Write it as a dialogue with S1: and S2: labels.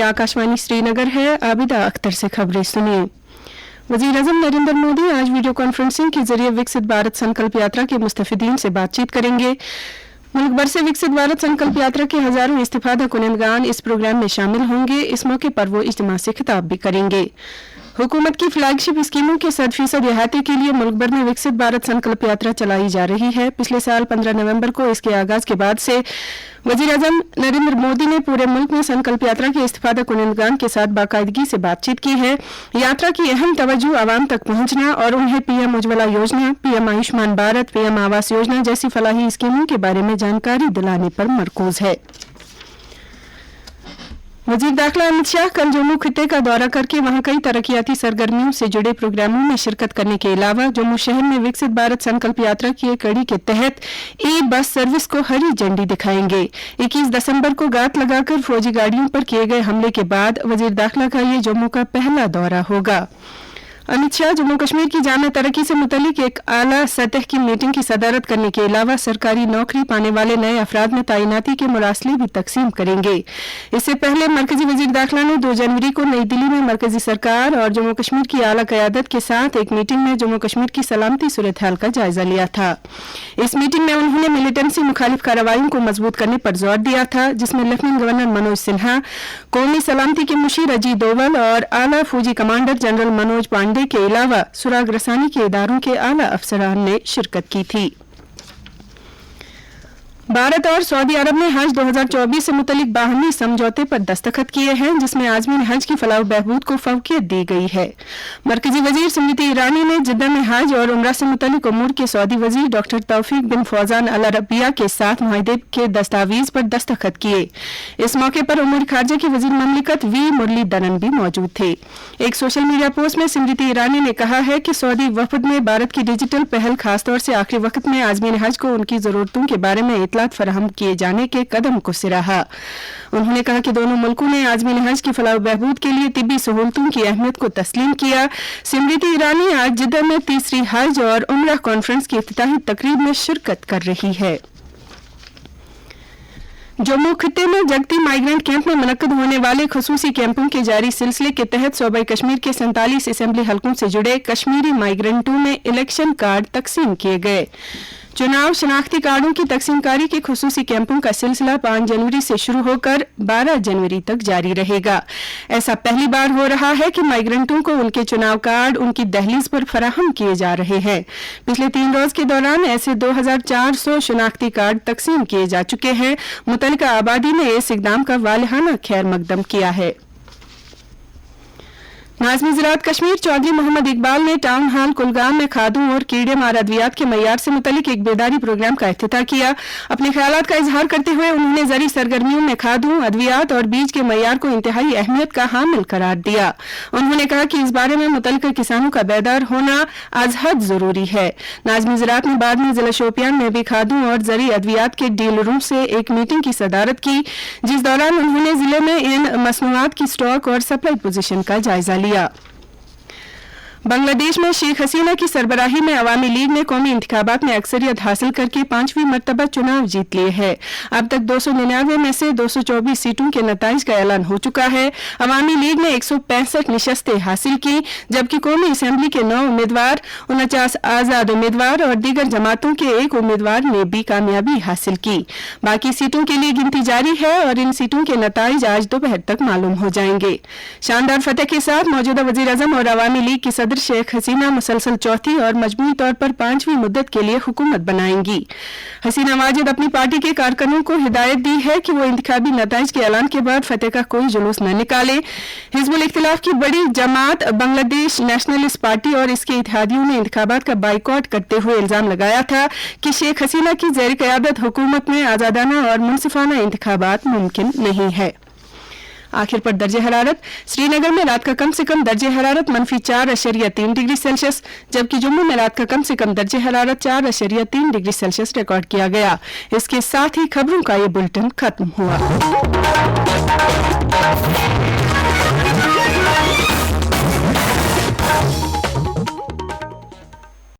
S1: आकाशवाणी श्रीनगर है। आबिदा अख्तर से खबरें सुनिए। वज़ीर-ए-आज़म नरेंद्र मोदी आज वीडियो कॉन्फ्रेंसिंग के जरिए विकसित भारत संकल्प यात्रा के मुस्तफिदीन से बातचीत करेंगे। मुल्क भर से विकसित भारत संकल्प यात्रा के हजारों इस्तिफादा कुनंदगान इस प्रोग्राम में शामिल होंगे। इस मौके पर वो इज्तिमा से खिताब भी करेंगे। हुकूमत की फ्लैगशिप स्कीमों के 100% अहाते के लिए मुल्क भर में विकसित भारत संकल्प यात्रा चलाई जा रही है। पिछले साल 15 नवंबर को इसके आगाज के बाद से वज़ीर-ए-आज़म नरेंद्र मोदी ने पूरे मुल्क में संकल्प यात्रा के इस्तिफादा कुनंदगान के साथ बाकायदगी से बातचीत की है। यात्रा की अहम तवज्जो आवाम तक पहुंचना और उन्हें पीएम उज्ज्वला योजना, पीएम आयुष्मान भारत, पीएम आवास योजना जैसी फलाही स्कीमों के बारे में जानकारी दिलाने पर मरकूज है। वजीर दाखिला अमित शाह कल जम्मू खित्ते का दौरा करके वहां कई तरक्याती सरगर्मियों से जुड़े प्रोग्रामों में शिरकत करने के अलावा जम्मू शहर में विकसित भारत संकल्प यात्रा की एक कड़ी के तहत ई बस सर्विस को हरी झंडी दिखाएंगे। 21 दिसंबर को गात लगाकर फौजी गाड़ियों पर किए गए हमले के बाद वजीर दाखिला का ये जम्मू का पहला दौरा होगा। अमित शाह जम्मू कश्मीर की जामे तरक्की से मुतल्लिक एक आला सतह की मीटिंग की सदारत करने के अलावा सरकारी नौकरी पाने वाले नए अफराद में तैनाती के मुरासले भी तकसीम करेंगे। इससे पहले मरकजी वजीर दाखिला ने 2 जनवरी को नई दिल्ली में मरकजी सरकार और जम्मू कश्मीर की आला क़यादत के साथ एक मीटिंग में जम्मू कश्मीर की सलामती सूरत हाल का जायजा लिया था। इस मीटिंग में उन्होंने मिलिटेंसी मुखालिफ कार्रवाइयों को मजबूत करने पर जोर दिया था, जिसमें लेफ्टिनेंट गवर्नर मनोज सिन्हा, कौमी सलामती के मुशीर अजीत डोवल और आला फौजी कमांडर जनरल मनोज पांडे के अलावा सुराग रसानी के इदारों के आला अफसरान ने शिरकत की थी। भारत और सऊदी अरब ने हज 2024 से मुतल्लिक बाहमी समझौते पर दस्तखत किए हैं, जिसमें आज़मीन हज की फलाह बहबूद को फौकियत दी गई है। मरकजी वजीर स्मृति ईरानी ने जिद्दा में हज और उम्रा से मुतल्लिक उमूर के सऊदी वजीर डॉक्टर तौफीक बिन फौजान अल अरबिया के साथ मुआहदे के दस्तावेज पर दस्तखत किए। इस मौके पर उमूर खारजा के वजीर ममलिकत वी मुरलीधरन भी मौजूद थे। एक सोशल मीडिया पोस्ट में स्मृति ईरानी ने कहा है कि सऊदी वफद में भारत की डिजिटल पहल खासतौर से आखिरी वक्त में आज़मीन हज को उनकी जरूरतों के बारे में इतलात फराहम किए जाने के कदम को सराहा। उन्होंने कहा कि दोनों मुल्कों ने आज़मीन हज की फलाह बहबूद के लिए तिब्बी सहूलतों की अहमियत को तस्लीम किया। स्मृति ईरानी आज जिद्दा में तीसरी हज और उम्रा कॉन्फ्रेंस की इफ्तिताही तकरीब में शिरकत कर रही है। जम्मू खित्ते में जगती माइग्रेंट कैंप में मुनक्कद होने वाले खुसूसी कैंपों के जारी सिलसिले के तहत सूबाई कश्मीर के 47 असेंबली हलकों से जुड़े कश्मीरी माइग्रेंटों में इलेक्शन कार्ड तकसीम किए गए। चुनाव शनाख्ती कार्डों की तकसीमकारी के खुसूसी कैंपों का सिलसिला 5 जनवरी से शुरू होकर 12 जनवरी तक जारी रहेगा। ऐसा पहली बार हो रहा है कि माइग्रेंटों को उनके चुनाव कार्ड उनकी दहलीज पर फराहम किए जा रहे हैं। पिछले 3 रोज के दौरान ऐसे 2400 शनाख्ती कार्ड तकसीम किए जा चुके हैं। मुतल्लिका आबादी ने इस इकदाम का वालिहाना खैर मकदम किया है। नाज़िम ज़राअत कश्मीर चौधरी मोहम्मद इकबाल ने टाउन हॉल कुलगाम में खादों और कीड़े मार अद्वियात के मयार से मुतल्लिक एक बेदारी प्रोग्राम का इफ्तिताह किया। अपने ख्यालात का इजहार करते हुए उन्होंने ज़री सरगर्मियों में खादों, अद्वियात और बीज के मयार को इंतहाई अहमियत का हामिल करार दिया। उन्होंने कहा कि इस बारे में मुतल्लिका किसानों का बेदार होना आज हद जरूरी है। नाज़िम ज़राअत ने बाद में जिला शोपियान में भी खादों और ज़री अद्वियात के डीलरों से एक मीटिंग की सदारत की, जिस दौरान उन्होंने जिले में इन मसनूआत की स्टॉक और सप्लाई पोजीशन का जायजा लिया। बांग्लादेश में शेख हसीना की सरबराही में अवामी लीग ने कौमी इंतखाबात में अक्सरियत हासिल करके 5वीं मरतबा चुनाव जीत लिए हैं। अब तक 299 में से 224 सीटों के नताइज का ऐलान हो चुका है। अवामी लीग ने 165 निशस्तें हासिल की, जबकि कौमी असेंबली के 9 उम्मीदवार, 49 आज़ाद उम्मीदवार और दीगर जमातों के 1 उम्मीदवार ने भी कामयाबी हासिल की। बाकी सीटों के लिए गिनती जारी है और इन सीटों के नताइज आज दोपहर तक मालूम हो जाएंगे। शानदार फतह के साथ मौजूदा वजीर आज़म और अवामी लीग की सदर शेख हसीना मुसलसल चौथी और मजमूई तौर पर 5वीं मुद्दत के लिए हुकूमत बनाएंगी। हसीना वाजिद अपनी पार्टी के कारकुनों को हिदायत दी है कि वो इंतखाबी नताइज के ऐलान के बाद फतेह का कोई जुलूस न निकाले। हिजबुल इख्तिलाफ की बड़ी जमात बांग्लादेश नेशनलिस्ट पार्टी और इसके इत्तेहादियों ने इंतखाबात का बाइकॉट करते हुए इल्जाम लगाया था कि शेख हसीना की ज़ेर क़यादत हुकूमत में आज़ादाना और मुनसिफाना इंतखाबात मुमकिन नहीं है। आखिर पर दर्जे हरारत श्रीनगर में रात का कम से कम दर्जे हरारत -4.3 डिग्री सेल्सियस, जबकि जम्मू में रात का कम से कम दर्जे हरारत 4.3 डिग्री सेल्सियस रिकॉर्ड किया गया। इसके साथ ही खबरों का ये बुलेटिन खत्म हुआ।